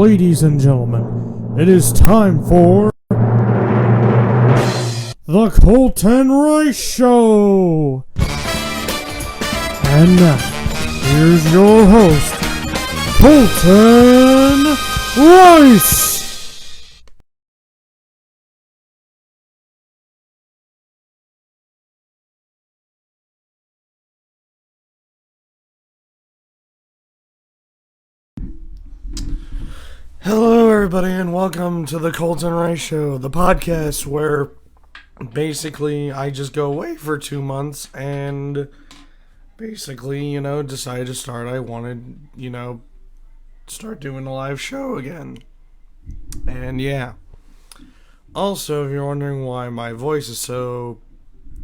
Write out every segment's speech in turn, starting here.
ladies and gentlemen, it is time for the Colton Rice Show. And now, here's your host, Colton Rice. Hello, everybody, and welcome to the Colton Rice Show, the podcast where basically I just go away for 2 months and basically, decided to start. I wanted, start doing a live show again. And yeah. Also, if you're wondering why my voice is so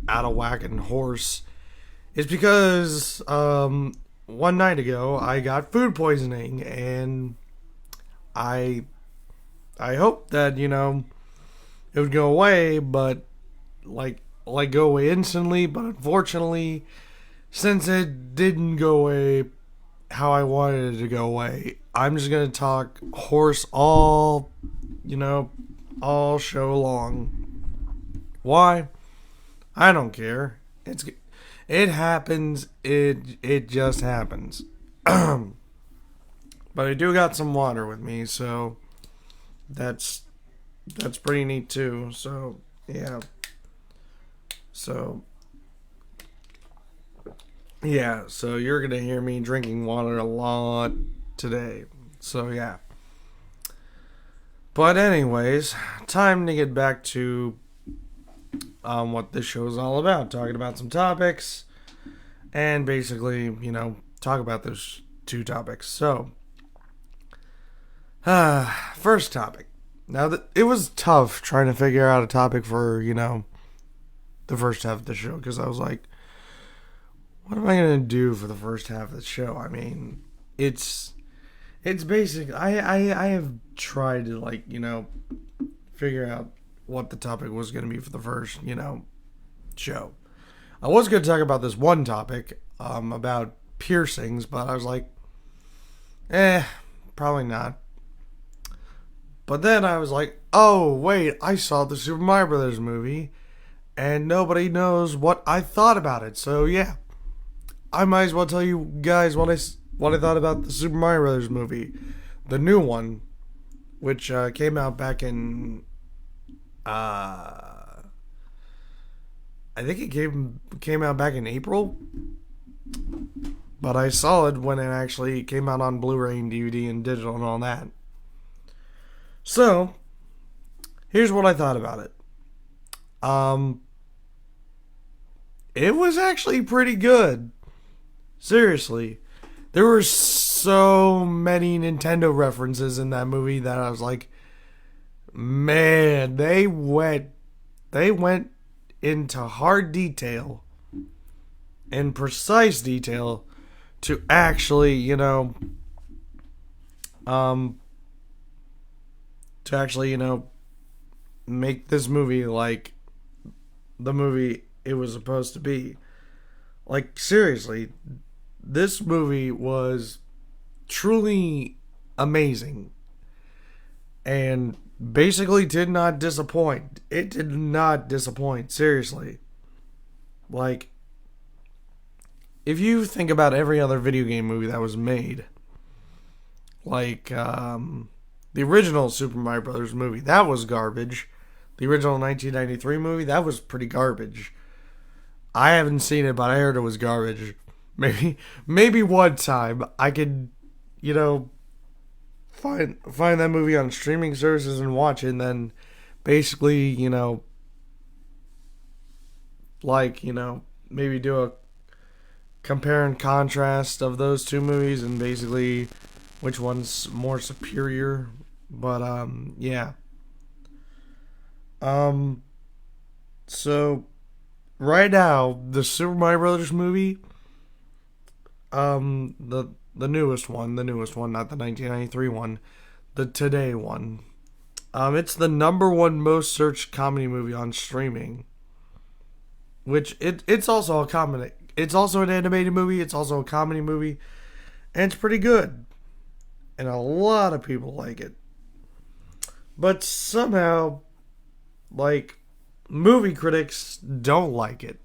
out of whack and hoarse, it's because one night ago I got food poisoning, and I hope that, it would go away, but like go away instantly, but unfortunately, since it didn't go away how I wanted it to go away, I'm just gonna talk horse all show long. Why? I don't care. It happens. It just happens. But I do got some water with me, so that's pretty neat too. So yeah. So you're gonna hear me drinking water a lot today. So yeah. But anyways, time to get back to what this show is all about. Talking about some topics, and basically, talk about those two topics. So, first topic. Now, it was tough trying to figure out a topic for, the first half of the show, because I was like, what am I going to do for the first half of the show? I mean, it's basic. I have tried to, figure out what the topic was going to be for the first, show. I was going to talk about this one topic, about piercings, but I was like, probably not. But then I was like, oh, wait, I saw the Super Mario Brothers movie, and nobody knows what I thought about it. So, yeah, I might as well tell you guys what I thought about the Super Mario Brothers movie. The new one, which came out back in, I think it came out back in April. But I saw it when it actually came out on Blu-ray and DVD and digital and all that. So, here's what I thought about it. It was actually pretty good. Seriously. There were so many Nintendo references in that movie that I was like, man, they went into hard detail and precise detail to actually, make this movie like the movie it was supposed to be. Like, seriously, this movie was truly amazing and basically did not disappoint. It did not disappoint, seriously. Like, if you think about every other video game movie that was made, like, the original Super Mario Brothers movie, that was garbage. The original 1993 movie, that was pretty garbage. I haven't seen it, but I heard it was garbage. Maybe one time I could, find that movie on streaming services and watch it, and then basically, maybe do a compare and contrast of those two movies and basically which one's more superior. But yeah. So right now, the Super Mario Brothers movie, the newest one, not the 1993 one, the today one. It's the number one most searched comedy movie on streaming. Which it's also a comedy. It's also an animated movie. It's also a comedy movie, and it's pretty good. and a lot of people like it. But somehow, like, movie critics don't like it.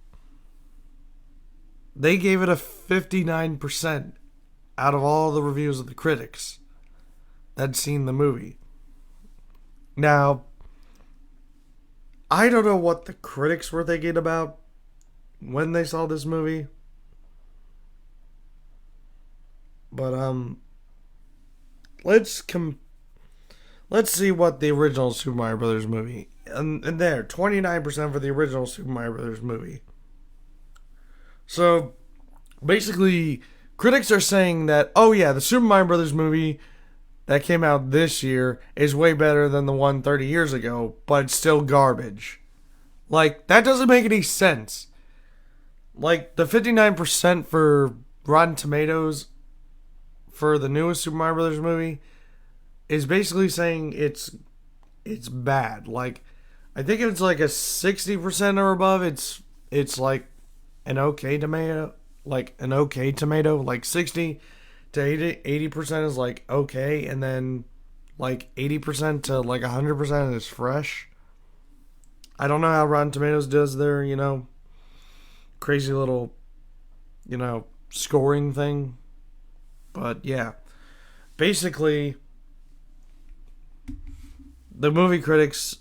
They gave it a 59% out of all the reviews of the critics that'd seen the movie. Now, I don't know what the critics were thinking about when they saw this movie. But let's see what the original Super Mario Brothers movie, and there 29% for the original Super Mario Brothers movie. So basically, critics are saying that, oh yeah, the Super Mario Brothers movie that came out this year is way better than the one 30 years ago, but it's still garbage. Like, that doesn't make any sense. Like, the 59% for Rotten Tomatoes for the newest Super Mario Brothers movie is basically saying it's bad. Like, I think if it's like a 60% or above, it's like an okay tomato. Like, an okay tomato. Like, 60 to 80% is like okay, and then like 80% to like 100% is fresh. I don't know how Rotten Tomatoes does their, crazy little, scoring thing. But yeah, basically, the movie critics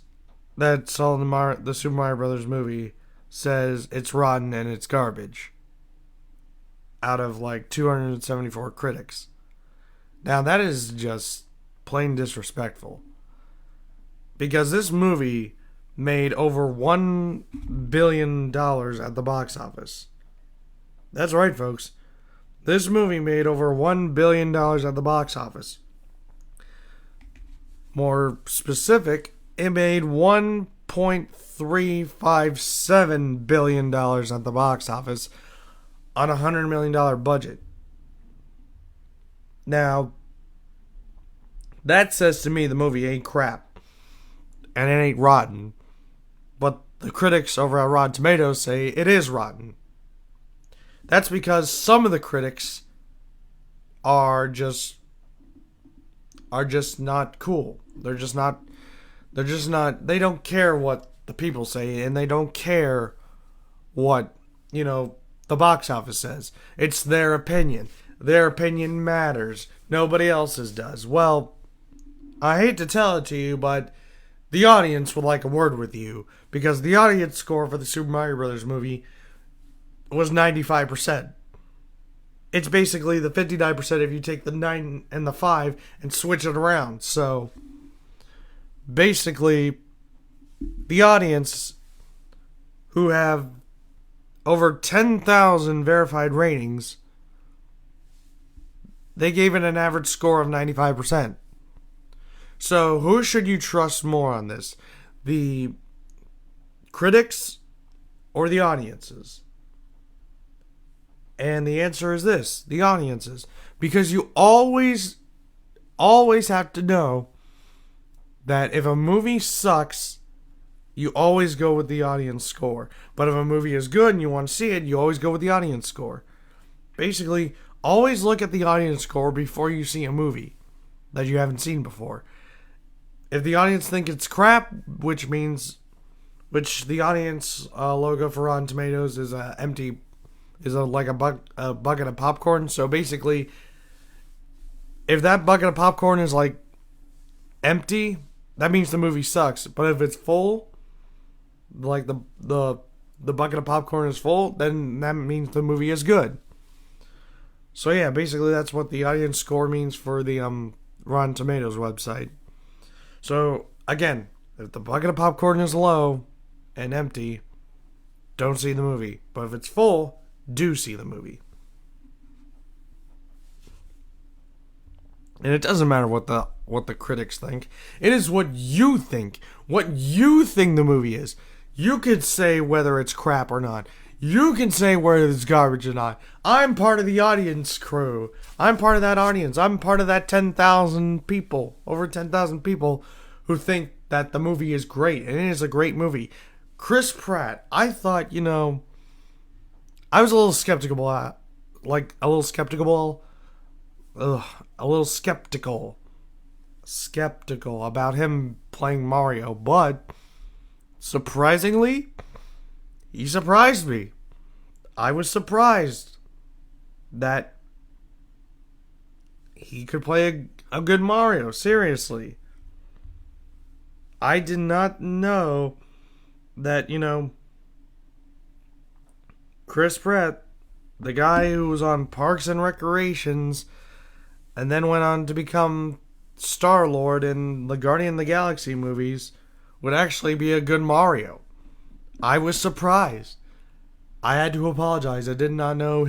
that saw the Super Mario Brothers movie says it's rotten and it's garbage. Out of like 274 critics. Now that is just plain disrespectful. Because this movie made over $1 billion at the box office. That's right, folks. This movie made over $1 billion at the box office. More specific, it made $1.357 billion at the box office on a $100 million budget. Now, that says to me the movie ain't crap. And it ain't rotten. But the critics over at Rotten Tomatoes say it is rotten. That's because some of the critics are just not cool. They don't care what the people say, and they don't care what, the box office says. It's their opinion. Their opinion matters. Nobody else's does. Well, I hate to tell it to you, but the audience would like a word with you, because the audience score for the Super Mario Brothers movie was 95%. It's basically the 59% if you take the 9 and the 5 and switch it around. So, basically, the audience, who have over 10,000 verified ratings, they gave it an average score of 95%. So, who should you trust more on this? The critics or the audiences? And the answer is this, the audiences. Because you always have to know that if a movie sucks, you always go with the audience score. But if a movie is good and you want to see it, you always go with the audience score. Basically, always look at the audience score before you see a movie that you haven't seen before. If the audience think it's crap, which the audience logo for Rotten Tomatoes is empty, like a bucket of popcorn. So basically, if that bucket of popcorn is like empty, that means the movie sucks. But if it's full, like the bucket of popcorn is full, then that means the movie is good. So yeah, basically that's what the audience score means for the Rotten Tomatoes website. So again, if the bucket of popcorn is low and empty, don't see the movie. But if it's full, do see the movie. And it doesn't matter what the critics think. It is what you think. What you think the movie is. You could say whether it's crap or not. You can say whether it's garbage or not. I'm part of the audience crew. I'm part of that audience. I'm part of that 10,000 people. Over 10,000 people who think that the movie is great. And it is a great movie. Chris Pratt. I thought, I was a little skeptical a little skeptical about him playing Mario, but surprisingly, he surprised me. I was surprised that he could play a good Mario, seriously. I did not know that, Chris Pratt, the guy who was on Parks and Recreations and then went on to become Star-Lord in the Guardian of the Galaxy movies, would actually be a good Mario. I was surprised. I had to apologize. I did not know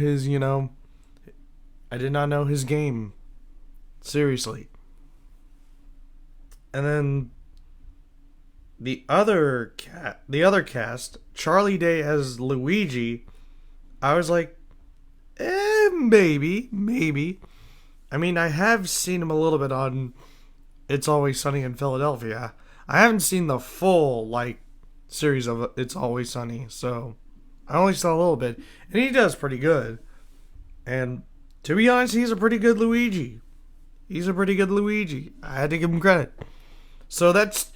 I did not know his game. Seriously. And then the other cast, Charlie Day as Luigi, I was like, maybe. I mean, I have seen him a little bit on It's Always Sunny in Philadelphia. I haven't seen the full, series of It's Always Sunny, so I only saw a little bit. And he does pretty good. And to be honest, he's a pretty good Luigi. I had to give him credit. So that's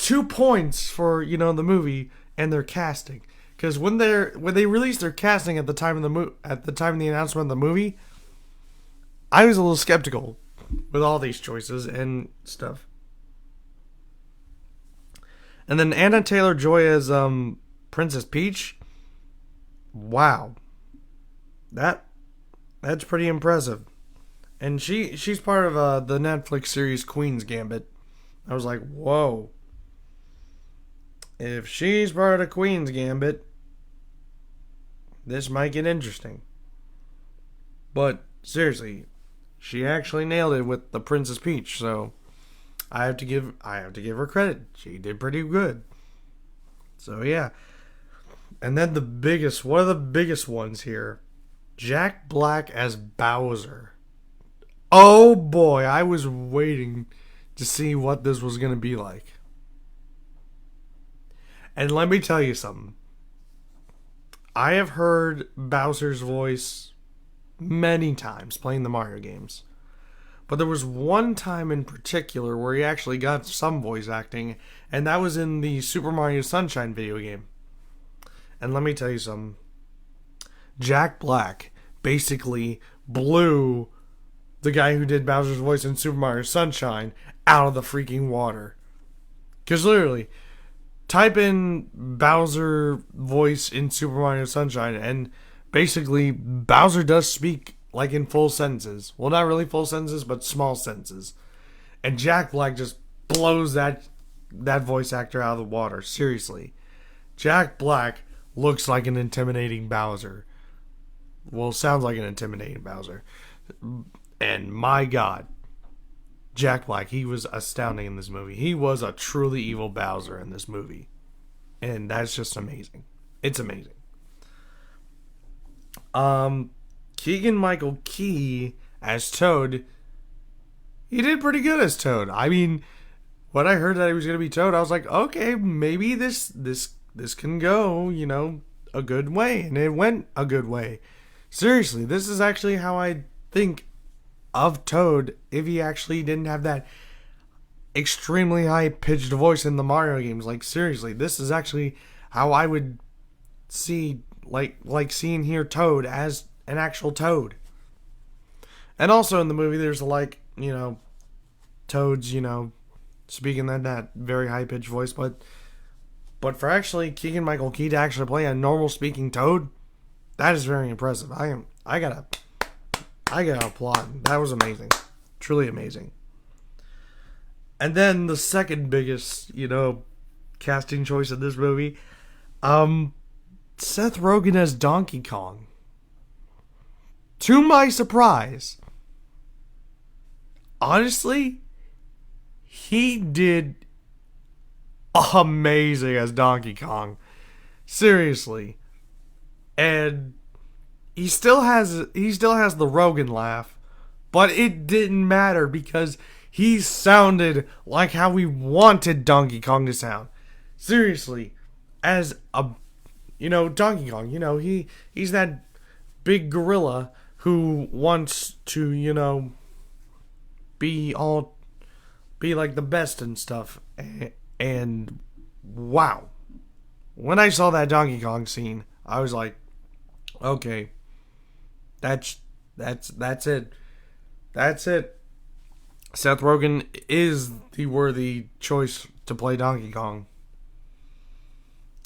2 points for, the movie and their casting. Because when they released their casting at the time of the announcement of the movie, I was a little skeptical with all these choices and stuff. And then Anna Taylor-Joy as Princess Peach. Wow, that's pretty impressive. And she's part of the Netflix series Queen's Gambit. I was like, whoa. If she's part of Queen's Gambit, this might get interesting. But seriously, she actually nailed it with the Princess Peach, so I have to give her credit. She did pretty good. So yeah. And then one of the biggest ones here, Jack Black as Bowser. Oh boy, I was waiting to see what this was going to be like. And let me tell you something. I have heard Bowser's voice many times playing the Mario games. But there was one time in particular where he actually got some voice acting, and that was in the Super Mario Sunshine video game. And let me tell you something. Jack Black basically blew the guy who did Bowser's voice in Super Mario Sunshine out of the freaking water. Because literally, type in Bowser voice in Super Mario Sunshine, and basically Bowser does speak like in full sentences. Well, not really full sentences, but small sentences. And Jack Black just blows that voice actor out of the water. Seriously. Jack Black looks like an intimidating Bowser. Well, sounds like an intimidating Bowser. And my God, Jack Black, he was astounding in this movie. He was a truly evil Bowser in this movie. And that's just amazing. It's amazing. Keegan-Michael Key as Toad, he did pretty good as Toad. I mean, when I heard that he was going to be Toad, I was like, okay, maybe this can go, a good way. And it went a good way. Seriously, this is actually how I think of Toad if he actually didn't have that extremely high-pitched voice in the Mario games. Like, seriously, this is actually how I would see, like seeing here Toad as an actual Toad. And also in the movie, there's Toads, speaking that very high-pitched voice, but for actually Keegan-Michael Key to actually play a normal speaking Toad, that is very impressive. I gotta applaud. That was amazing. Truly amazing. And then the second biggest, casting choice in this movie, Seth Rogen as Donkey Kong. To my surprise, honestly, he did amazing as Donkey Kong. Seriously. And he still has the Rogen laugh, but it didn't matter because he sounded like how we wanted Donkey Kong to sound. Seriously, as a Donkey Kong, he's that big gorilla who wants to, be all be like the best and stuff. And wow, when I saw that Donkey Kong scene, I was like, okay, that's it. That's it. Seth Rogen is the worthy choice to play Donkey Kong.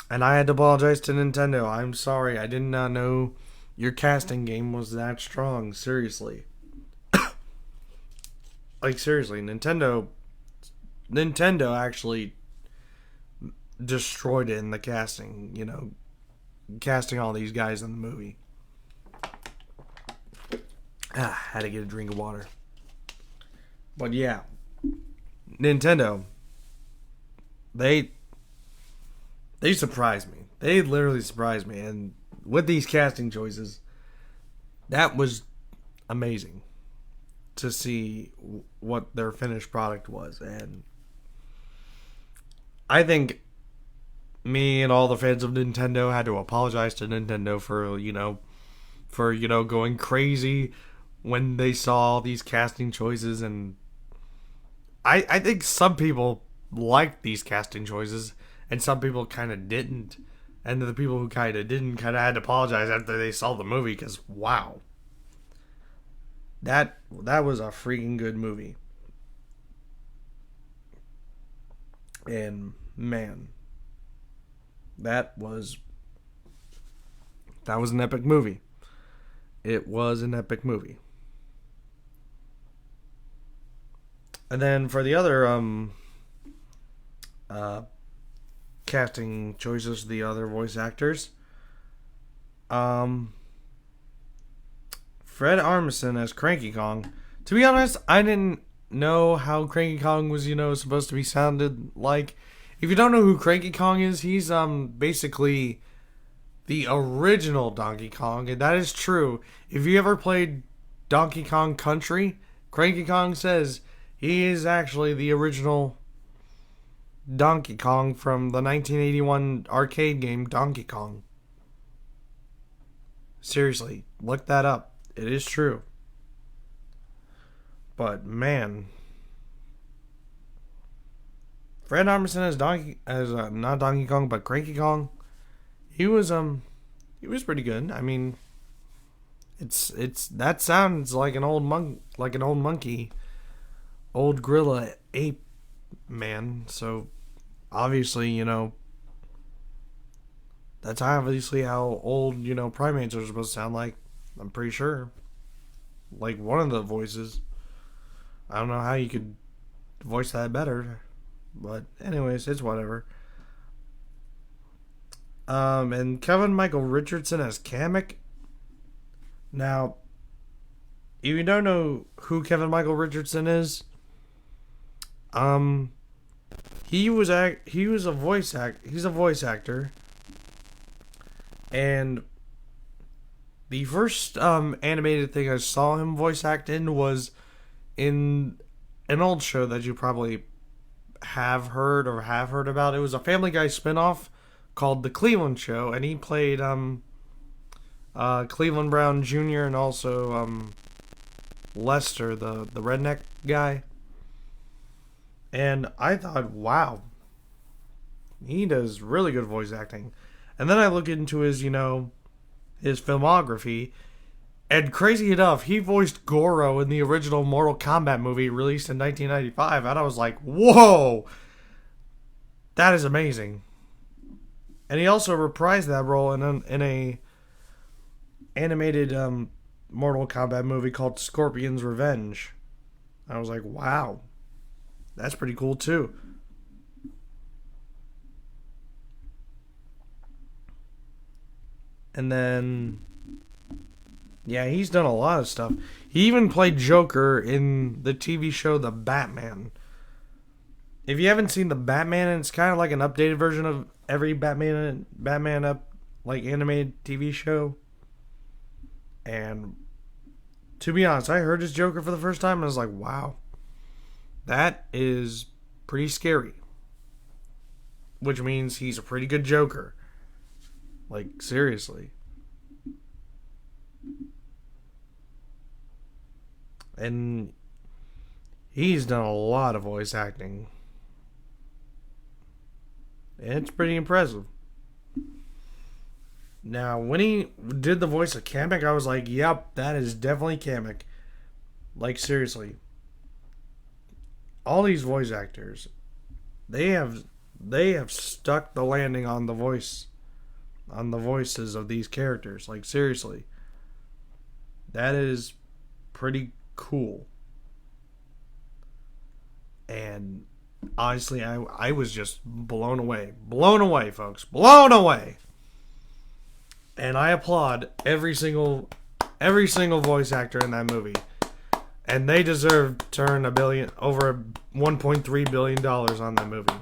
And I had to apologize to Nintendo. I'm sorry. I did not know your casting game was that strong. Seriously. Like, seriously. Nintendo actually destroyed it in the casting. Casting all these guys in the movie. Had to get a drink of water. But yeah. Nintendo. They surprised me. They literally surprised me. And with these casting choices, that was amazing to see what their finished product was. And I think me and all the fans of Nintendo had to apologize to Nintendo for going crazy when they saw these casting choices. And I think some people liked these casting choices and some people kind of didn't. And the people who kind of didn't kind of had to apologize after they saw the movie, because wow, that was a freaking good movie. And man, that was an epic movie. It was an epic movie. And then for the other casting choices, the other voice actors, Fred Armisen as Cranky Kong. To be honest, I didn't know how Cranky Kong was, supposed to be sounded like. If you don't know who Cranky Kong is, he's basically the original Donkey Kong, and that is true. If you ever played Donkey Kong Country, Cranky Kong says he is actually the original Donkey Kong from the 1981 arcade game Donkey Kong. Seriously, look that up. It is true. But man, Fred Armisen as not Donkey Kong but Cranky Kong, he was pretty good. I mean, it's that sounds like an old monkey, old gorilla ape man. So obviously, that's obviously how old, primates are supposed to sound like. I'm pretty sure. Like one of the voices. I don't know how you could voice that better. But anyways, it's whatever. And Kevin Michael Richardson as Kamek. Now, if you don't know who Kevin Michael Richardson is, he's a voice actor. And the first animated thing I saw him voice act in was in an old show that you probably have heard about. It was a Family Guy spinoff called The Cleveland Show, and he played Cleveland Brown Jr. and also Lester, the redneck guy. And I thought, wow, he does really good voice acting. And then I look into his, his filmography, and crazy enough, he voiced Goro in the original Mortal Kombat movie released in 1995, and I was like, whoa, that is amazing. And he also reprised that role in a animated Mortal Kombat movie called Scorpion's Revenge. I was like, wow, that's pretty cool too. And then, yeah, he's done a lot of stuff. He even played Joker in the TV show The Batman. If you haven't seen The Batman, it's kind of like an updated version of every Batman up like animated TV show. And to be honest, I heard his Joker for the first time and I was like, wow, that is pretty scary. Which means he's a pretty good Joker. Like, seriously. And he's done a lot of voice acting. It's pretty impressive. Now, when he did the voice of Kamek, I was like, yep, that is definitely Kamek. Like, seriously. All these voice actors, they have stuck the landing on the voices of these characters. Like, seriously. That is pretty cool. And honestly, I was just blown away. Blown away, folks. Blown away. And I applaud every single voice actor in that movie. And they deserve to earn over $1.3 billion on that movie.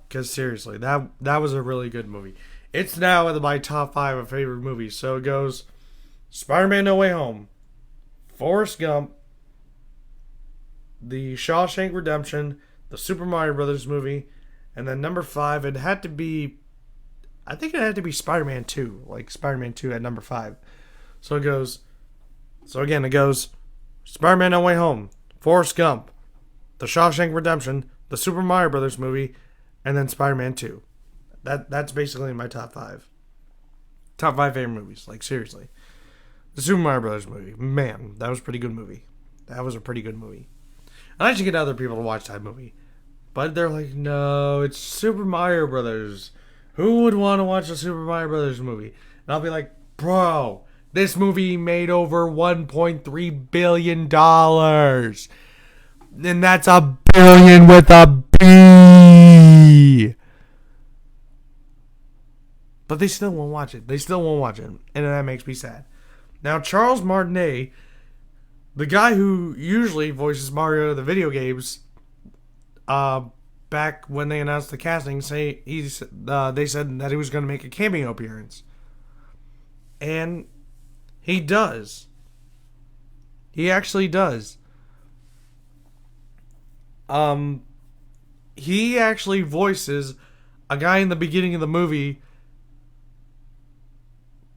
Because seriously, that was a really good movie. It's now in my top 5 of favorite movies. So it goes Spider-Man No Way Home, Forrest Gump, The Shawshank Redemption, the Super Mario Brothers movie, and then number 5, I think it had to be Spider-Man 2. Like Spider-Man 2 at number 5. So it goes Spider-Man No Way Home, Forrest Gump, The Shawshank Redemption, the Super Mario Brothers movie, and then Spider-Man 2. That's basically my top 5. Top 5 favorite movies. Like, seriously. The Super Mario Brothers movie. Man, that was a pretty good movie. That was a pretty good movie. And I should get other people to watch that movie. But they're like, no, it's Super Mario Brothers. Who would want to watch a Super Mario Brothers movie? And I'll be like, bro, this movie made over $1.3 billion. And that's a billion with a B. But they still won't watch it. And that makes me sad. Now, Charles Martinet, the guy who usually voices Mario in the video games, back when they announced the casting, they said that he was going to make a cameo appearance. And he does. He actually does. He actually voices a guy in the beginning of the movie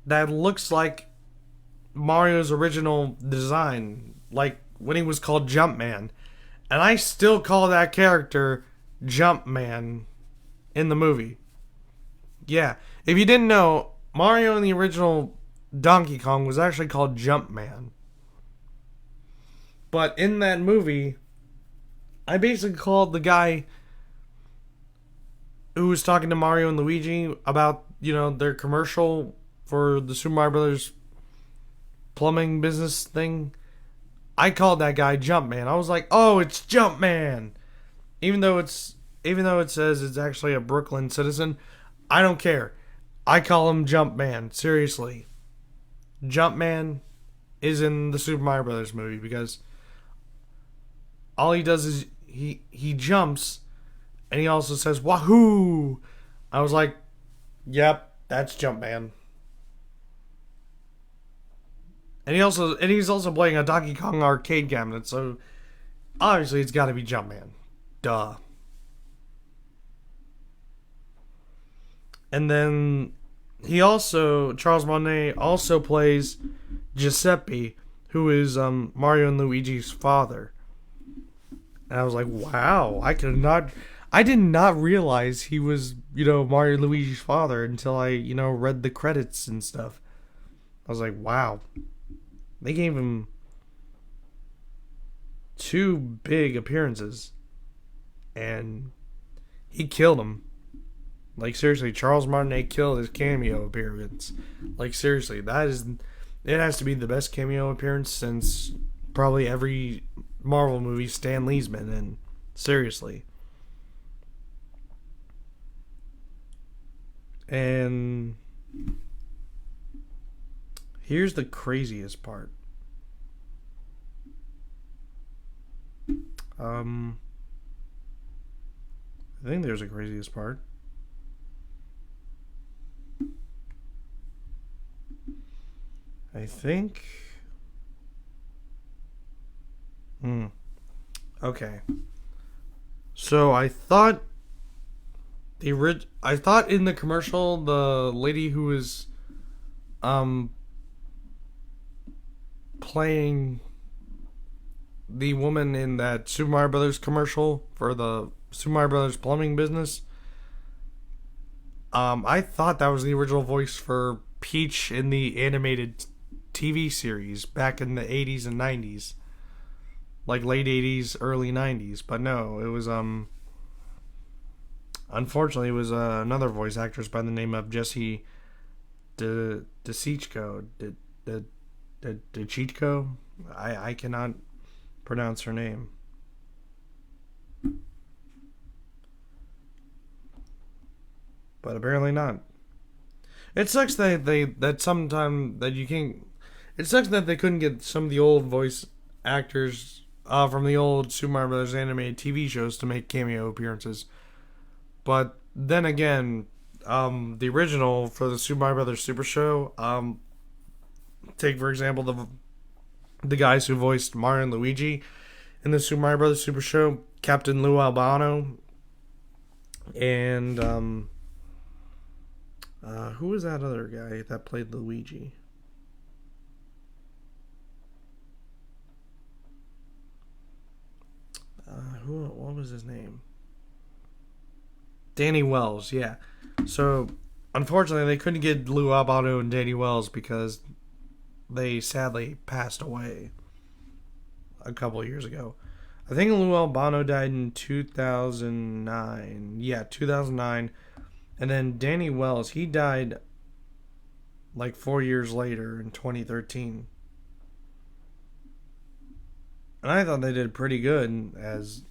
that looks like Mario's original design, like when he was called Jumpman. And I still call that character Jumpman in the movie. Yeah, if you didn't know, Mario in the original Donkey Kong was actually called Jumpman. But in that movie, I basically called the guy who was talking to Mario and Luigi about, their commercial for the Super Mario Brothers plumbing business thing. I called that guy Jumpman. I was like, "Oh, it's Jumpman." Even though it says it's actually a Brooklyn citizen, I don't care. I call him Jumpman. Seriously. Jumpman is in the Super Mario Brothers movie because all he does is he jumps and he also says "Wahoo!" I was like, "Yep, that's Jumpman." And he's also playing a Donkey Kong arcade cabinet, so obviously it's got to be Jumpman. Duh. And then Charles Martinet also plays Giuseppe, who is Mario and Luigi's father. And I was like, wow, I did not realize he was, Mario and Luigi's father until I, read the credits and stuff. I was like, wow. They gave him 2 big appearances, and he killed him. Like, seriously, Charles Martinet killed his cameo appearance. Like, seriously, it has to be the best cameo appearance since probably every Marvel movie Stan Lee's been in. Seriously. And here's the craziest part. I think there's a craziest part. I think. Okay. So I thought in the commercial the lady who was playing the woman in that Super Mario Brothers commercial for the Super Mario Brothers plumbing business. I thought that was the original voice for Peach in the animated TV series back in the 80s and 90s. Like late 80s, early 90s. But no, it was, unfortunately, it was another voice actress by the name of Jessie DeCicco. DeCicco? I cannot pronounce her name. But apparently not. It sucks that it sucks that they couldn't get some of the old voice actors from the old Super Mario Brothers animated TV shows to make cameo appearances. But then again, the original for the Super Mario Brothers Super Show, take for example the guys who voiced Mario and Luigi in the Super Mario Brothers Super Show, Captain Lou Albano, and who was that other guy that played Luigi? What was his name? Danny Wells, yeah. So, unfortunately, they couldn't get Lou Albano and Danny Wells because they sadly passed away a couple of years ago. I think Lou Albano died in 2009. Yeah, 2009. And then Danny Wells, he died like 4 years later in 2013. And I thought they did pretty good as,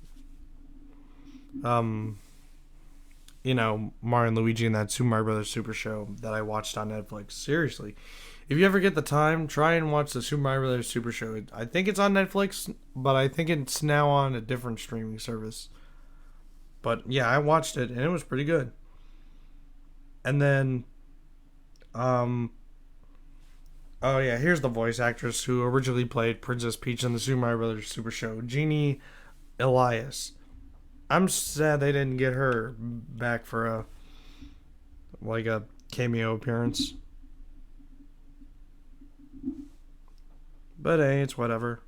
Mario and Luigi in that Super Mario Brothers Super Show that I watched on Netflix. Seriously. If you ever get the time, try and watch the Super Mario Brothers Super Show. I think it's on Netflix, but I think it's now on a different streaming service. But yeah, I watched it and it was pretty good. And then, here's the voice actress who originally played Princess Peach in the Super Mario Brothers Super Show, Jeannie Elias. I'm sad they didn't get her back for a cameo appearance. But hey, it's whatever.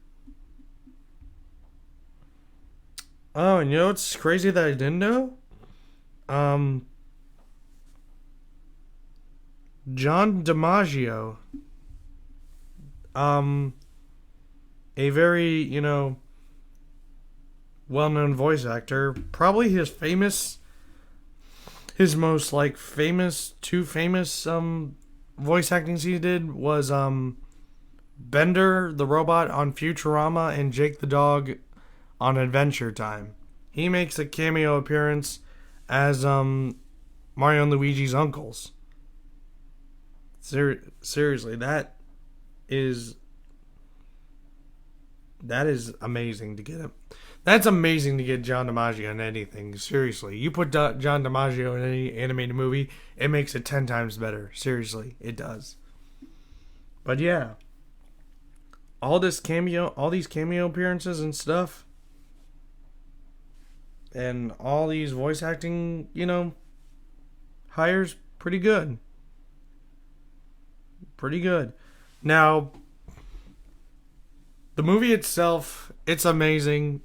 Oh, and you know what's crazy that I didn't know? John DiMaggio. A very, well-known voice actor. Probably his most two famous voice acting he did was Bender the robot on Futurama and Jake the dog on Adventure Time. He makes a cameo appearance as Mario and Luigi's uncles. Seriously, that is amazing to get him. That's amazing to get John DiMaggio in anything. Seriously, you put John DiMaggio in any animated movie, it makes it 10 times better. Seriously, it does. But yeah, all these cameo appearances and stuff, and all these voice acting, hires, pretty good. Pretty good. Now, the movie itself, it's amazing.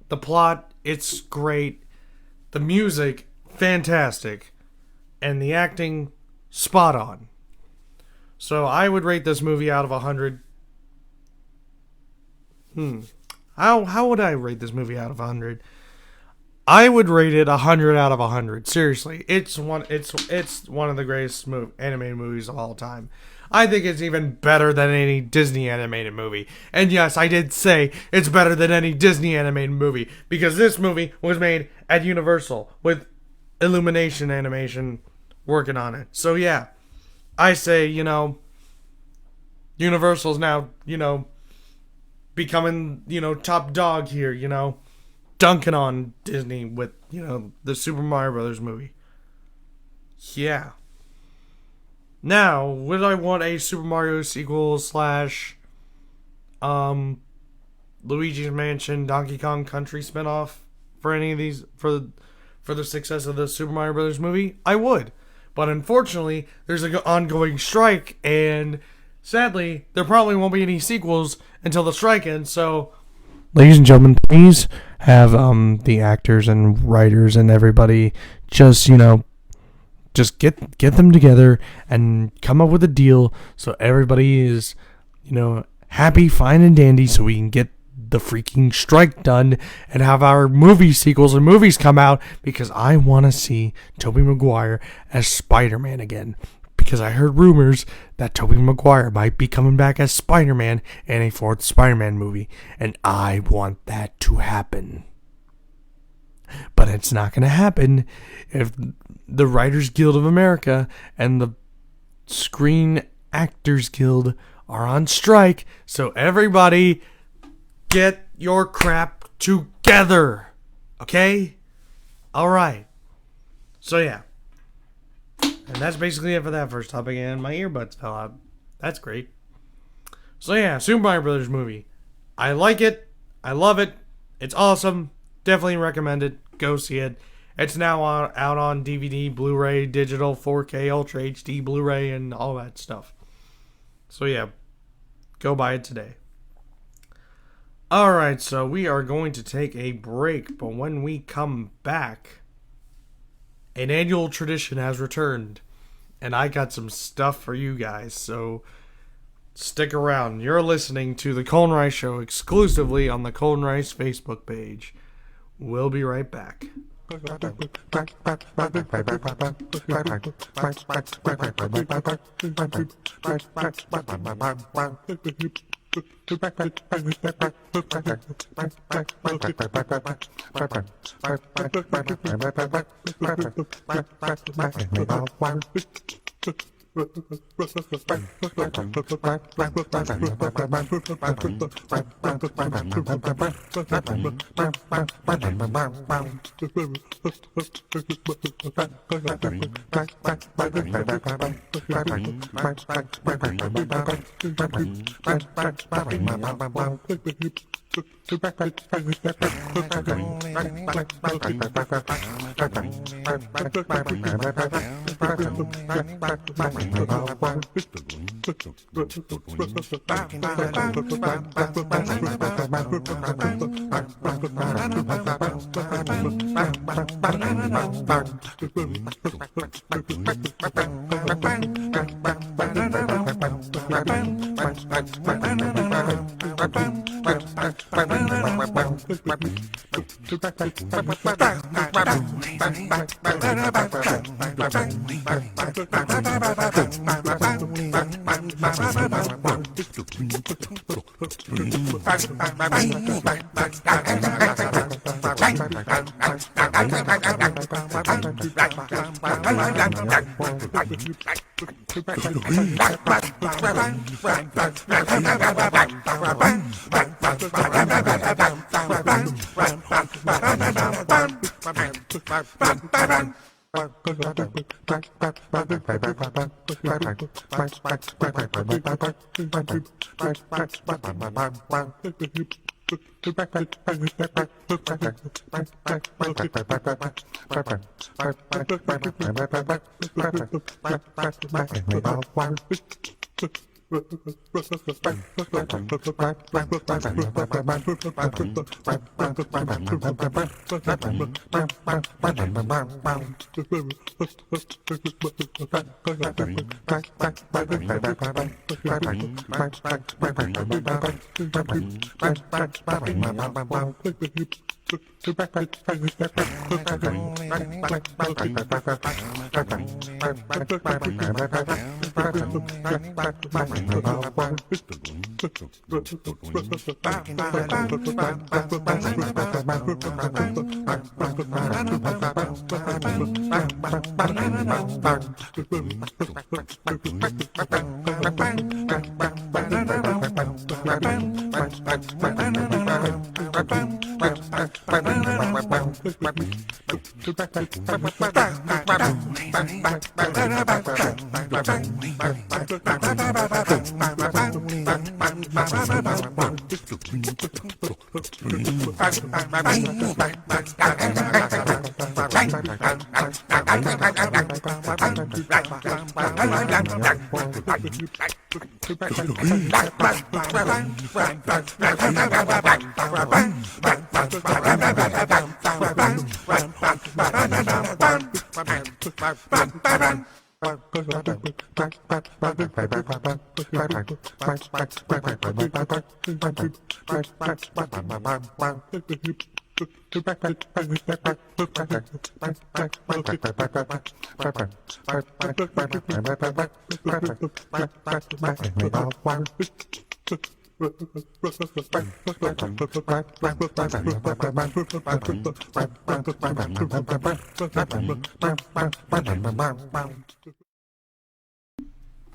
The plot, it's great. The music, fantastic. And the acting, spot on. So I would rate this movie out of 100. How would I rate this movie out of 100? I would rate it 100 out of 100. Seriously, it's one of the greatest animated movies of all time. I think it's even better than any Disney animated movie. And yes, I did say it's better than any Disney animated movie because this movie was made at Universal with Illumination Animation working on it. So yeah, I say, Universal's now, becoming, top dog here, dunking on Disney with, the Super Mario Brothers movie. Yeah. Now, would I want a Super Mario sequel / Luigi's Mansion Donkey Kong Country spinoff for any of these for the success of the Super Mario Brothers movie? I would. But unfortunately, there's an ongoing strike, and sadly, there probably won't be any sequels until the strike ends, so ladies and gentlemen, please have the actors and writers and everybody just just get them together and come up with a deal so everybody is happy, fine, and dandy, so we can get the freaking strike done and have our movie sequels and movies come out, because I want to see Tobey Maguire as Spider-Man again, because I heard rumors that Tobey Maguire might be coming back as Spider-Man in a fourth Spider-Man movie, and I want that to happen. But it's not going to happen if the Writers Guild of America and the Screen Actors Guild are on strike. So everybody, get your crap together. Okay? Alright. So yeah. And that's basically it for that first topic, and my earbuds fell out. That's great. So yeah, Super Mario Brothers movie. I like it. I love it. It's awesome. Definitely recommend it. Go see it. It's now out on DVD, Blu-ray, digital, 4K, Ultra HD, Blu-ray, and all that stuff. So yeah, go buy it today. Alright, so we are going to take a break, but when we come back, an annual tradition has returned, and I got some stuff for you guys, so stick around. You're listening to The Colton Rice Show exclusively on the Colton Rice Facebook page. We'll be right back.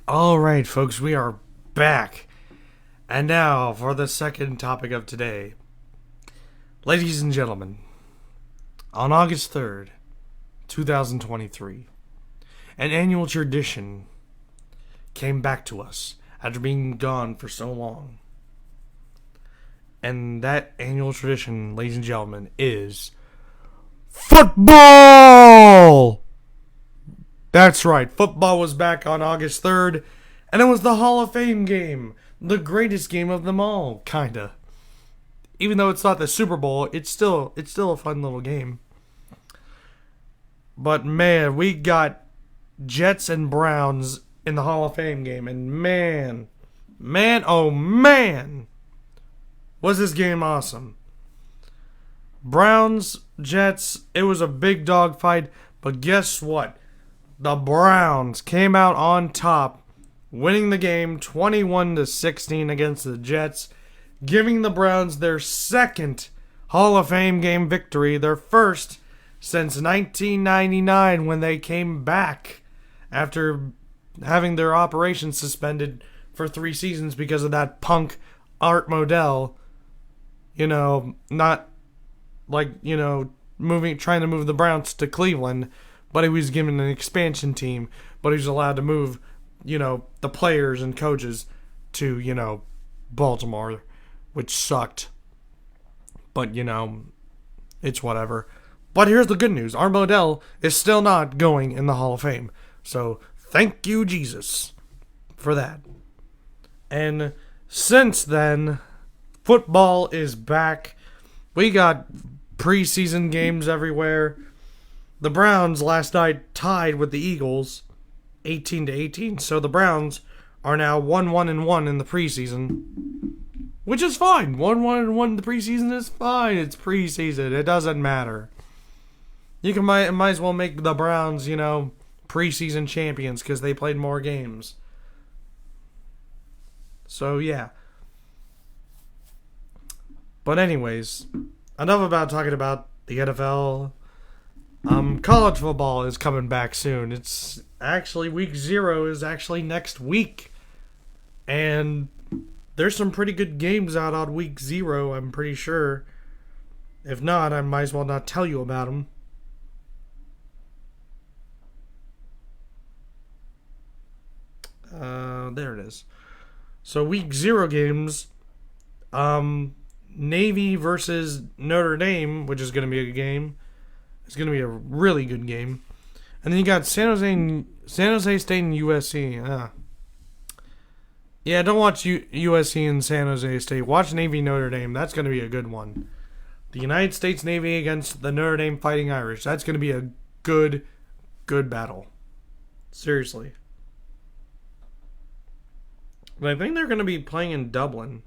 All right, folks, we are back. And now for the second topic of today. Ladies and gentlemen, on August 3rd, 2023, an annual tradition came back to us after being gone for so long. And that annual tradition, ladies and gentlemen, is football! That's right, football was back on August 3rd, and it was the Hall of Fame game. The greatest game of them all, kinda. Even though it's not the Super Bowl, it's still a fun little game. But man, we got Jets and Browns in the Hall of Fame game, and man, oh man, was this game awesome. Browns, Jets, it was a big dog fight, but guess what? The Browns came out on top, winning the game 21-16 against the Jets, giving the Browns their second Hall of Fame game victory, their first since 1999 when they came back after having their operation suspended for 3 seasons because of that punk Art Modell, not like, trying to move the Browns to Cleveland, but he was given an expansion team, but he was allowed to move, the players and coaches to, Baltimore, which sucked. But, it's whatever. But here's the good news. Art Modell is still not going in the Hall of Fame. So, thank you, Jesus, for that. And since then, football is back. We got preseason games everywhere. The Browns last night tied with the Eagles 18-18. So the Browns are now 1-1-1 in the preseason, which is fine. 1-1-1 in the preseason is fine. It's preseason. It doesn't matter. You might as well make the Browns, preseason champions because they played more games. So yeah. But anyways, enough about talking about the NFL. College football is coming back soon. It's actually week 0 is actually next week. And there's some pretty good games out on week 0, I'm pretty sure. If not, I might as well not tell you about them. There it is. So week 0 games, Navy versus Notre Dame, which is going to be a good game. It's going to be a really good game. And then you got San Jose State and USC. Yeah, don't watch USC and San Jose State. Watch Navy Notre Dame. That's going to be a good one. The United States Navy against the Notre Dame Fighting Irish. That's going to be a good battle. Seriously. But I think they're going to be playing in Dublin.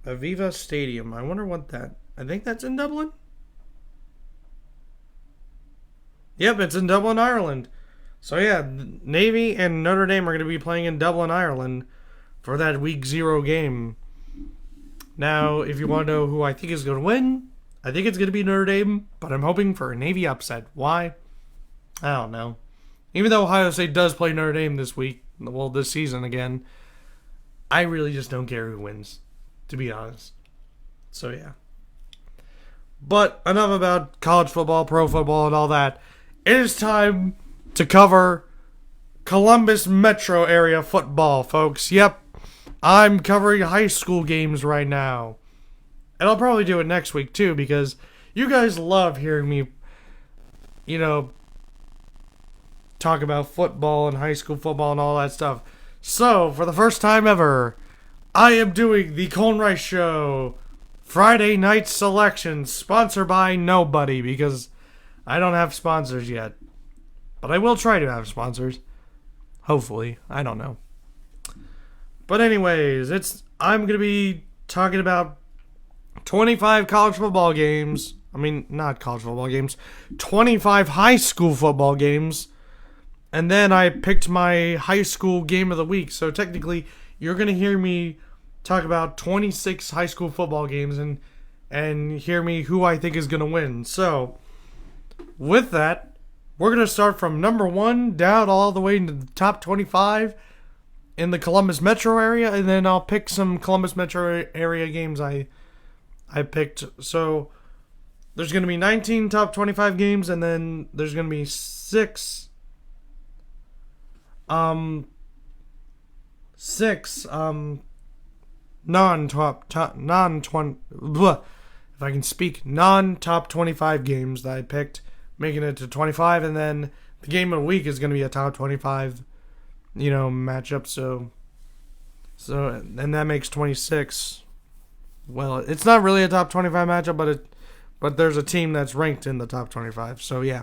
Aviva Stadium. I wonder what that... I think that's in Dublin? Yep, it's in Dublin, Ireland. So yeah, Navy and Notre Dame are going to be playing in Dublin, Ireland for that week 0 game. Now, if you want to know who I think is going to win, I think it's going to be Notre Dame, but I'm hoping for a Navy upset. Why? I don't know. Even though Ohio State does play Notre Dame this season again, I really just don't care who wins, to be honest. So yeah. But enough about college football, pro football, and all that. It is time to cover Columbus metro area football, folks. Yep. I'm covering high school games right now. And I'll probably do it next week too, because you guys love hearing me, you know, talk about football and high school football and all that stuff. So, for the first time ever, I am doing the Colton Rice Show Friday Night Selection, sponsored by nobody, because I don't have sponsors yet. But I will try to have sponsors. Hopefully. I don't know. But anyways, I'm going to be talking about 25 college football games. I mean, not college football games. 25 high school football games. And then I picked my high school game of the week. So technically, you're going to hear me talk about 26 high school football games and hear me who I think is going to win. So, with that, we're going to start from number 1 down all the way into the top 25 in the Columbus metro area, and then I'll pick some Columbus metro area games I picked. So, there's going to be 19 top 25 games, and then there's going to be 6 non-top non-top 25 games that I picked, making it to 25, and then the game of the week is going to be a top 25, matchup. So and that makes 26. Well, it's not really a top 25 matchup, but there's a team that's ranked in the top 25. So yeah.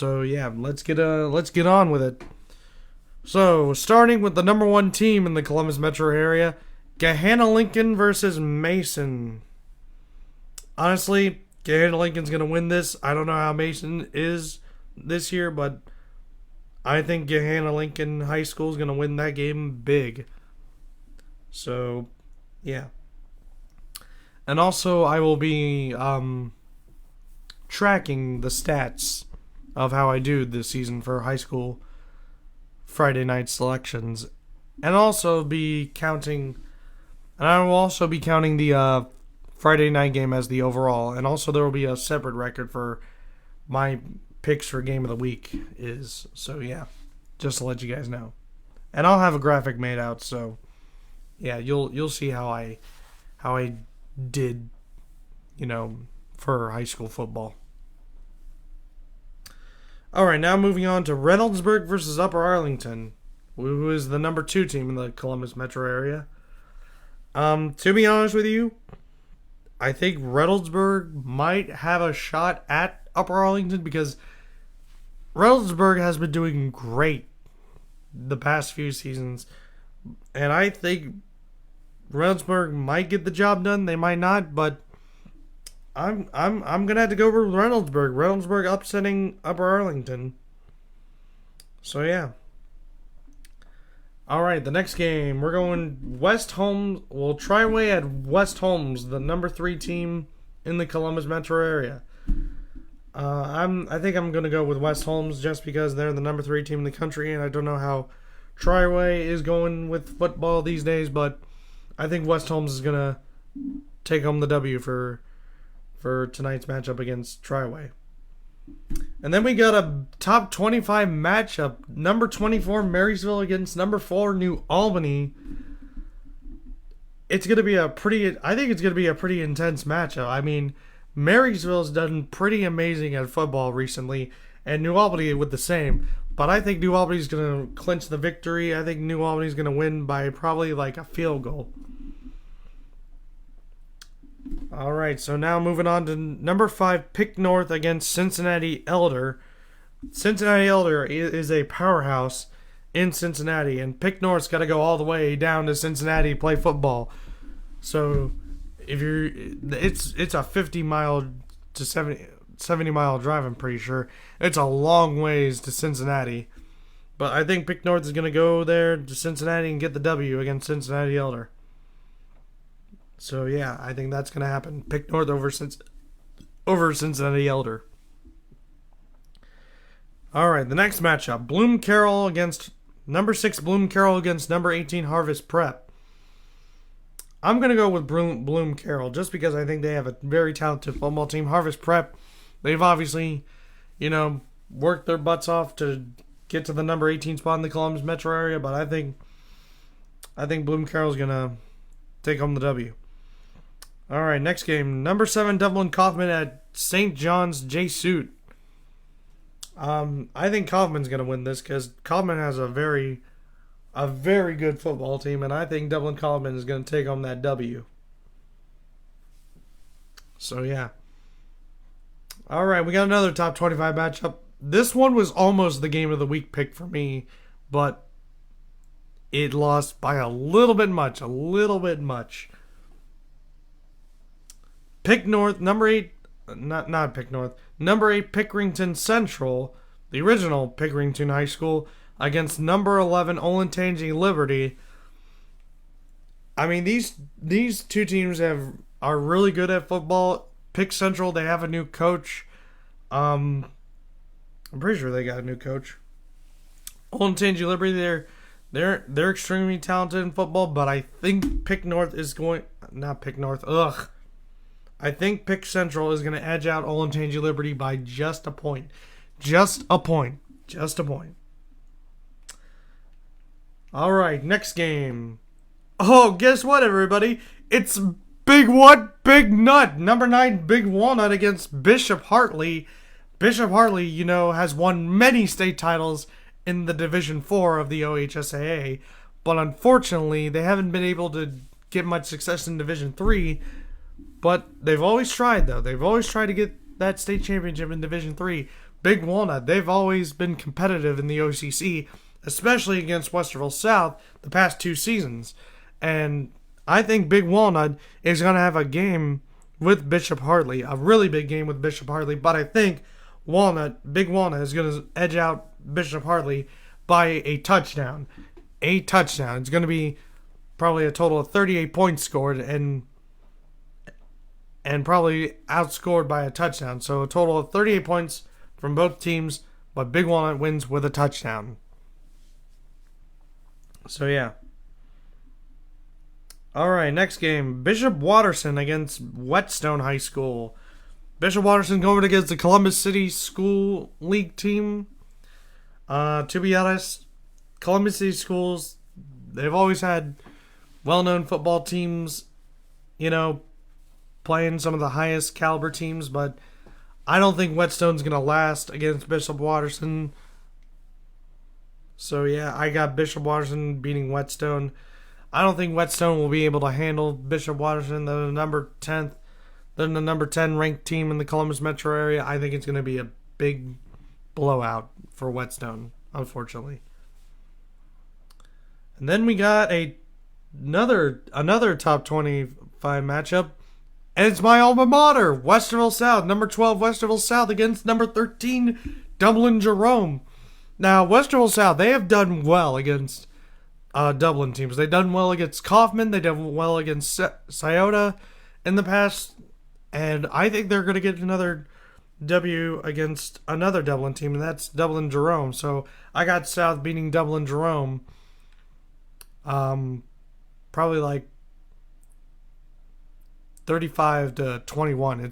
Let's get on with it. So, starting with the number 1 team in the Columbus metro area, Gahanna-Lincoln versus Mason. Honestly, Gahanna-Lincoln's going to win this. I don't know how Mason is this year, but I think Gahanna-Lincoln High School is going to win that game big. So, yeah. And also, I will be tracking the stats of how I do this season for high school Friday night selections, and also be counting, and I will also be counting the Friday night game as the overall, and also there will be a separate record for my picks for game of the week so yeah, just to let you guys know, and I'll have a graphic made out, so yeah, you'll see how I did, for high school football. Alright, now moving on to Reynoldsburg versus Upper Arlington, who is the number 2 team in the Columbus metro area. To be honest with you, I think Reynoldsburg might have a shot at Upper Arlington, because Reynoldsburg has been doing great the past few seasons, and I think Reynoldsburg might get the job done. They might not, but I'm gonna have to go with Reynoldsburg. Reynoldsburg upsetting Upper Arlington. So yeah. All right, the next game we're going West Holmes. We'll try away at West Holmes, the number 3 team in the Columbus metro area. I think I'm gonna go with West Holmes just because they're the number 3 team in the country, and I don't know how Triway is going with football these days, but I think West Holmes is gonna take home the W for tonight's matchup against Triway. And then we got a top 25 matchup. Number 24, Marysville against number 4, New Albany. I think it's going to be a pretty intense matchup. I mean, Marysville's done pretty amazing at football recently, and New Albany with the same. But I think New Albany's going to clinch the victory. I think New Albany's going to win by probably like a field goal. Alright, so now moving on to number 5, Pick North against Cincinnati Elder. Cincinnati Elder is a powerhouse in Cincinnati, and Pick North's got to go all the way down to Cincinnati to play football. So, it's a 50-mile to 70-mile drive, I'm pretty sure. It's a long ways to Cincinnati. But I think Pick North is going to go there to Cincinnati and get the W against Cincinnati Elder. So yeah, I think that's going to happen. Pick North over Cincinnati Elder. Alright, the next matchup. Bloom Carroll against number 6 Bloom Carroll against number 18 Harvest Prep. I'm going to go with Bloom Carroll just because I think they have a very talented football team. Harvest Prep, they've obviously, worked their butts off to get to the number 18 spot in the Columbus metro area, but I think Bloom Carroll's gonna take home the W. All right, next game, number 7 Dublin Kaufman at St. John's J Suit. I think Kaufman's gonna win this because Kaufman has a very good football team, and I think Dublin Kaufman is gonna take home that W. So yeah. All right, we got another top 25 matchup. This one was almost the game of the week pick for me, but it lost by a little bit much. Pick North, number 8, not Pick North, number 8 Pickerington Central, the original Pickerington High School, against number 11 Olentangy Liberty. I mean, these two teams are really good at football. Pick Central, they have a new coach. I'm pretty sure they got a new coach. Olentangy Liberty, they're extremely talented in football, but I think Pick North is going... Not Pick North. I think Pick Central is going to edge out Olentangy Liberty by just a point. Just a point. All right, next game. Oh, guess what, everybody? It's Big What? Big Nut. Number 9, Big Walnut against Bishop Hartley. Bishop Hartley, has won many state titles in the Division 4 of the OHSAA, but unfortunately, they haven't been able to get much success in Division 3, but they've always tried, though. They've always tried to get that state championship in Division 3. Big Walnut, they've always been competitive in the OCC, especially against Westerville South the past 2 seasons, and I think Big Walnut is going to have a game with Bishop Hartley, a really big game with Bishop Hartley, but I think Big Walnut is going to edge out Bishop Hartley by a touchdown. It's going to be probably a total of 38 points scored and probably outscored by a touchdown. So a total of 38 points from both teams, but Big Walnut wins with a touchdown. So yeah. All right, next game. Bishop Watterson against Whetstone High School. Bishop Watterson going against the Columbus City School League team. To be honest, Columbus City Schools, they've always had well-known football teams, playing some of the highest caliber teams, but I don't think Whetstone's going to last against Bishop Watterson. So yeah, I got Bishop Watterson beating Whetstone. I don't think Whetstone will be able to handle Bishop Watterson. They're the number 10 ranked team in the Columbus metro area. I think it's going to be a big blowout for Whetstone, unfortunately. And then we got another top 25 matchup, and it's my alma mater, Westerville South, number 12 Westerville South against number 13 Dublin Jerome. Now, Westerville South, they have done well against Dublin teams. They've done well against Kaufman. They've done well against Scioto in the past. And I think they're going to get another W against another Dublin team, and that's Dublin Jerome. So I got South beating Dublin Jerome. Probably like 35 to 21. They're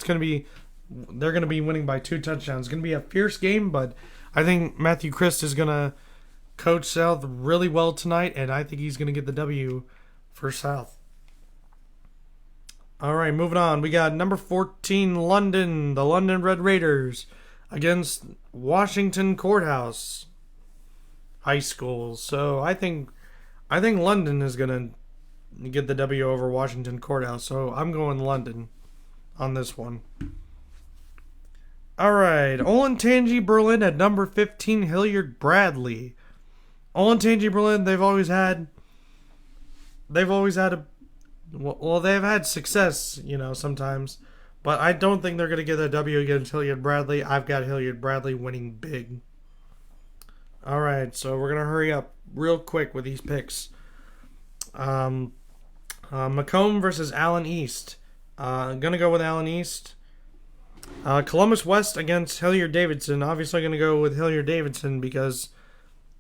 going to be winning by 2 touchdowns. It's going to be a fierce game, but I think Matthew Christ is going to coach South really well tonight, and I think he's going to get the W for South. All right, moving on. We got number 14, London, the London Red Raiders, against Washington Courthouse High School. So I think London is going to get the W over Washington Courthouse. So I'm going London on this one. All right, Olentangy Berlin at number 15, Hilliard Bradley. Olentangy Berlin, they've had success, sometimes, but I don't think they're going to get a W against Hilliard Bradley. I've got Hilliard Bradley winning big. All right, so we're going to hurry up real quick with these picks. Macomb versus Allen East. I'm going to go with Allen East. Columbus West against Hilliard Davidson. Obviously going to go with Hilliard Davidson because,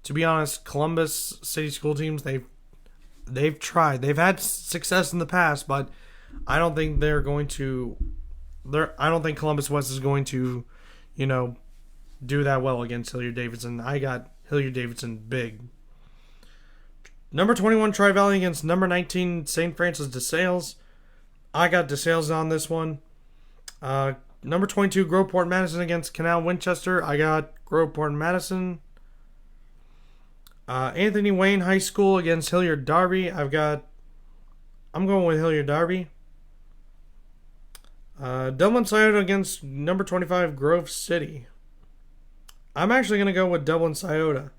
to be honest, Columbus City School teams, they've tried. They've had success in the past, but I don't think they're going to. I don't think Columbus West is going to, do that well against Hilliard Davidson. I got Hilliard-Davidson big. Number 21 Tri-Valley against number 19 St. Francis de Sales. I got de Sales on this one. Number 22 Groveport Madison against Canal Winchester. I got Groveport Madison. Anthony Wayne High School against Hilliard Darby. I'm going with Hilliard Darby. Dublin Scioto against number 25 Grove City. I'm actually going to go with Dublin Scioto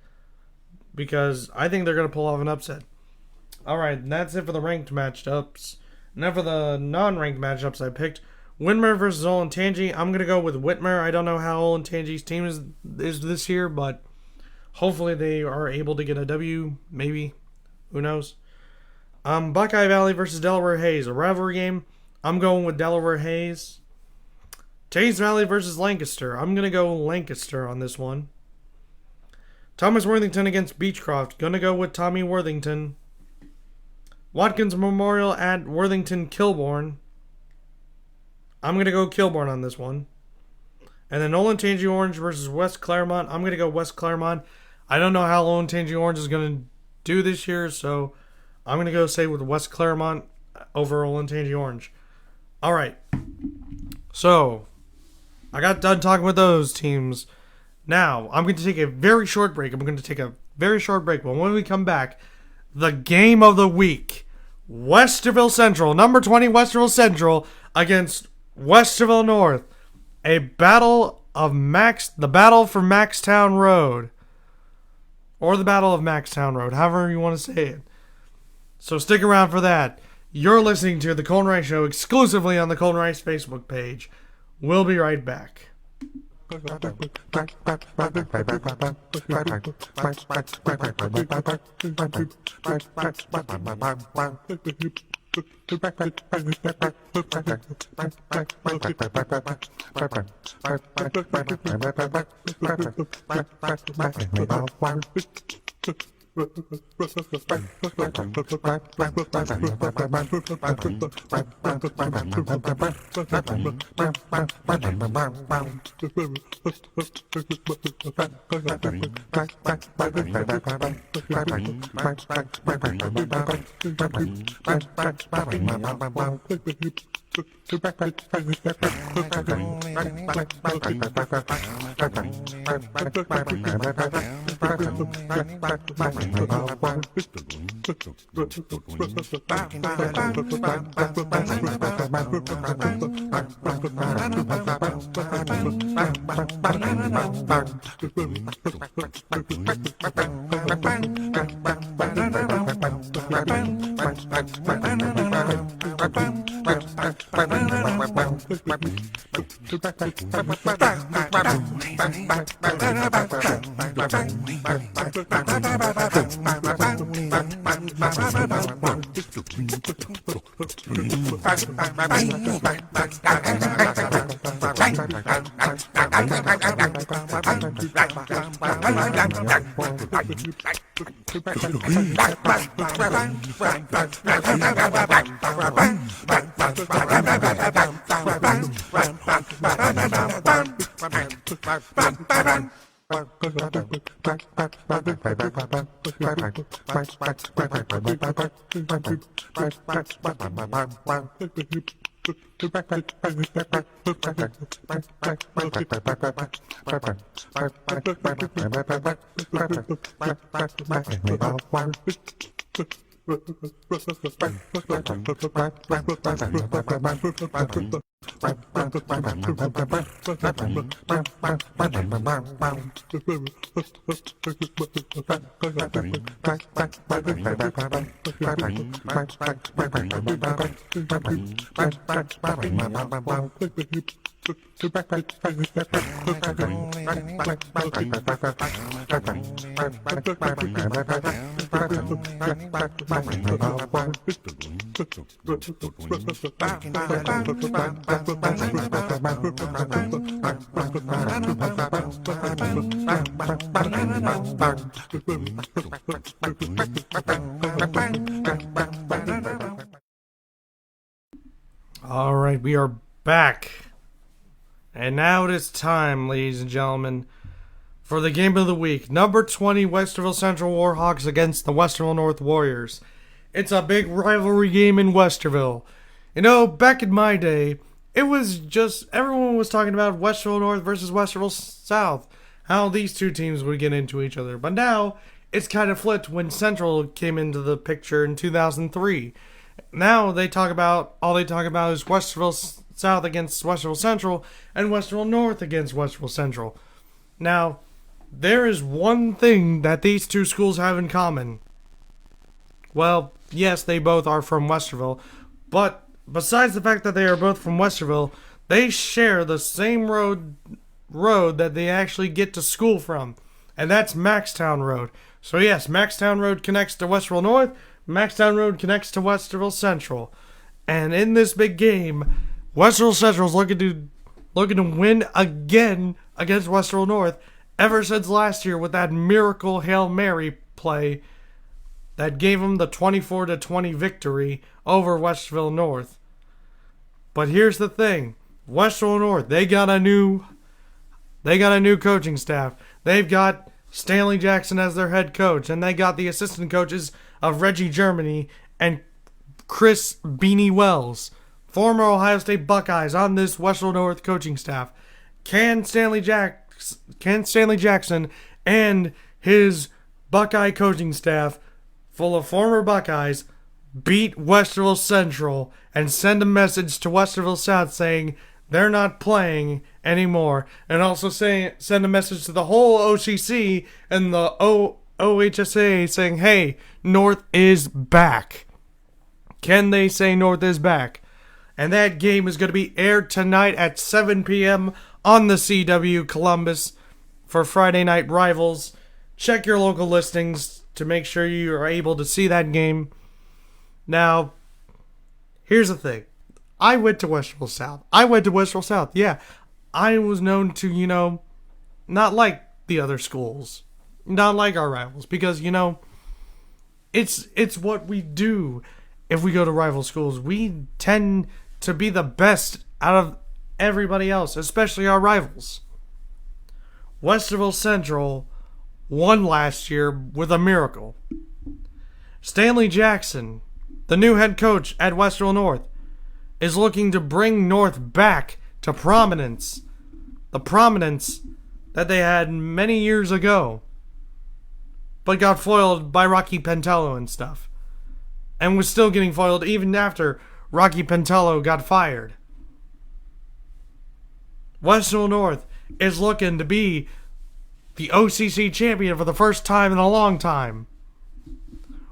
because I think they're going to pull off an upset. Alright, that's it for the ranked matchups. Now for the non-ranked matchups I picked. Whitmer versus Olentangy. I'm going to go with Whitmer. I don't know how Olentangy's team is this year, but hopefully they are able to get a W. Maybe. Who knows? Buckeye Valley versus Delaware Hayes. A rivalry game. I'm going with Delaware Hayes. Teays Valley versus Lancaster. I'm going to go Lancaster on this one. Thomas Worthington against Beechcroft. Going to go with Tommy Worthington. Watkins Memorial at Worthington Kilbourne. I'm going to go Kilbourne on this one. And then Olentangy Orange versus West Claremont. I'm going to go West Claremont. I don't know how Olentangy Orange is going to do this year, so I'm going to go say with West Claremont over Olentangy Orange. All right. So, I got done talking with those teams. Now, I'm going to take a very short break. But when we come back, the game of the week. Westerville Central, number 20 Westerville Central against Westerville North. A battle of the battle for Maxtown Road. Or the Battle of Maxtown Road, however you want to say it. So stick around for that. You're listening to The Colton Rice Show exclusively on the Colton Rice Facebook page. We'll be right back. All right, we are back. And now it is time, ladies and gentlemen, for the game of the week. Number 20 Westerville Central Warhawks against the Westerville North Warriors. It's a big rivalry game in Westerville. You know, back in my day, it was just everyone was talking about Westerville North versus Westerville South, how these two teams would get into each other. But now it's kind of flipped when Central came into the picture in 2003. Now all they talk about is Westerville South against Westerville Central and Westerville North against Westerville Central. Now, there is one thing that these two schools have in common. Well, yes, they both are from Westerville, but besides the fact that they are both from Westerville, they share the same road that they actually get to school from, and that's Maxtown Road. So yes, Maxtown Road connects to Westerville North, Maxtown Road connects to Westerville Central. And in this big game, Westerville Central is looking to win again against Westerville North ever since last year with that miracle Hail Mary play that gave them the 24-20 victory over Westerville North. But here's the thing, Westerville North, they got a new coaching staff. They've got Stanley Jackson as their head coach, and they got the assistant coaches of Reggie Germany and Chris Beanie Wells, former Ohio State Buckeyes, on this Westerville North coaching staff. Can Stanley Jackson and his Buckeye coaching staff, full of former Buckeyes, beat Westerville Central and send a message to Westerville South saying they're not playing anymore, and also send a message to the whole OCC and the OHSA saying, hey, North is back? Can they say North is back? And that game is going to be aired tonight at 7 p.m. on the CW Columbus for Friday Night Rivals. Check your local listings to make sure you are able to see that game. Now, here's the thing. I went to Westerville South. Yeah, I was known to, not like the other schools. Not like our rivals. Because, it's what we do if we go to rival schools. We tend to be the best out of everybody else, especially our rivals. Westerville Central won last year with a miracle. Stanley Jackson, the new head coach at Westerville North, is looking to bring North back to prominence. The prominence that they had many years ago, but got foiled by Rocky Pentello and stuff. And was still getting foiled even after Rocky Pentello got fired. Westerville North is looking to be the OCC champion for the first time in a long time.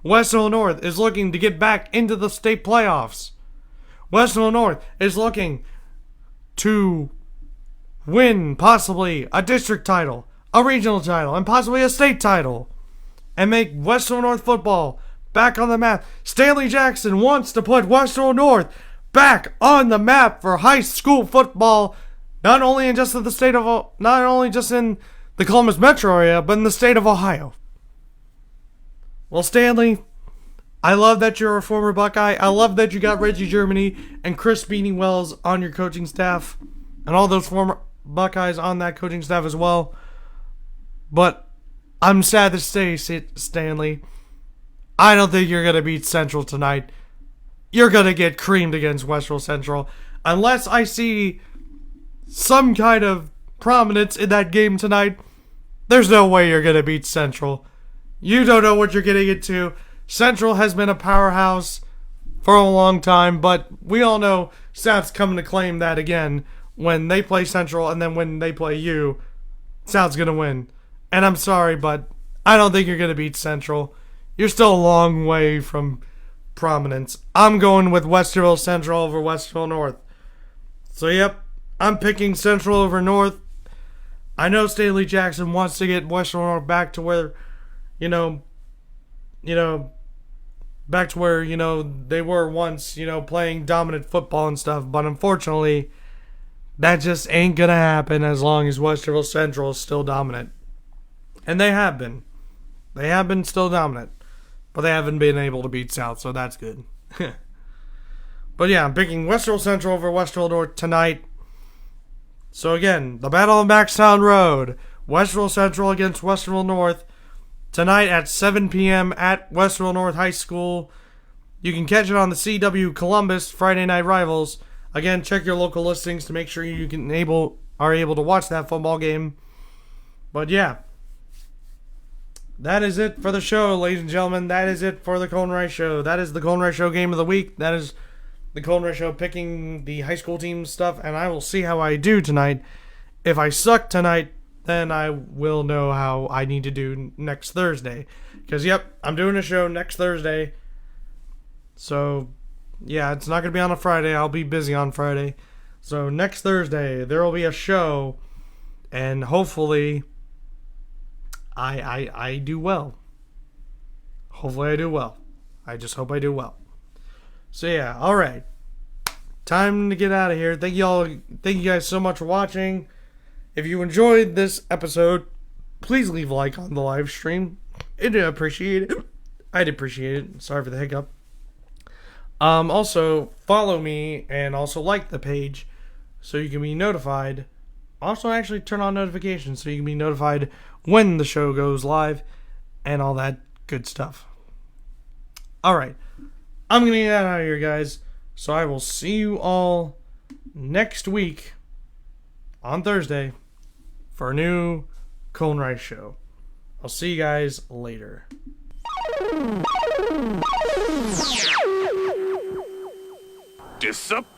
Westerville North is looking to get back into the state playoffs. Westerville North is looking to win possibly a district title, a regional title, and possibly a state title, and make Westerville North football back on the map. Stanley Jackson wants to put Westerville North back on the map for high school football, not only in the Columbus metro area, but in the state of Ohio. Well, Stanley, I love that you're a former Buckeye. I love that you got Reggie Germany and Chris Beanie Wells on your coaching staff, and all those former Buckeyes on that coaching staff as well. But I'm sad to say, Stanley, I don't think you're going to beat Central tonight. You're going to get creamed against Westerville Central. Unless I see some kind of prominence in that game tonight, there's no way you're going to beat Central. You don't know what you're getting into. Central has been a powerhouse for a long time, but we all know South's coming to claim that again when they play Central, and then when they play you, South's going to win. And I'm sorry, but I don't think you're going to beat Central. You're still a long way from prominence. I'm going with Westerville Central over Westerville North. So, yep, I'm picking Central over North. I know Stanley Jackson wants to get Westerville North back to where, back to where, they were once, playing dominant football and stuff. But unfortunately, that just ain't going to happen as long as Westerville Central is still dominant. And they have been. They have been still dominant. But they haven't been able to beat South, so that's good. But yeah, I'm picking Westerville Central over Westerville North tonight. So again, the Battle of Maxtown Road. Westerville Central against Westerville North tonight at 7 p.m. at Westerville North High School. You can catch it on the CW Columbus Friday Night Rivals. Again, check your local listings to make sure you are able to watch that football game. But yeah, that is it for the show, ladies and gentlemen. That is it for the Colton Rice Show. That is the Colton Rice Show Game of the Week. That is the Colton Rice Show picking the high school team stuff, and I will see how I do tonight. If I suck tonight, then I will know how I need to do next Thursday. Because, yep, I'm doing a show next Thursday. So, yeah, it's not going to be on a Friday. I'll be busy on Friday. So, next Thursday, there will be a show, and hopefully I do well. Hopefully I do well. I just hope I do well. So yeah, alright. Time to get out of here. Thank you guys so much for watching. If you enjoyed this episode, please leave a like on the live stream. I'd appreciate it. Sorry for the hiccup. Also, follow me and also like the page so you can be notified. Also, actually turn on notifications so you can be notified when the show goes live and all that good stuff. Alright, I'm going to get out of here, guys. So I will see you all next week on Thursday for a new Colton Rice Show. I'll see you guys later. Disappointed.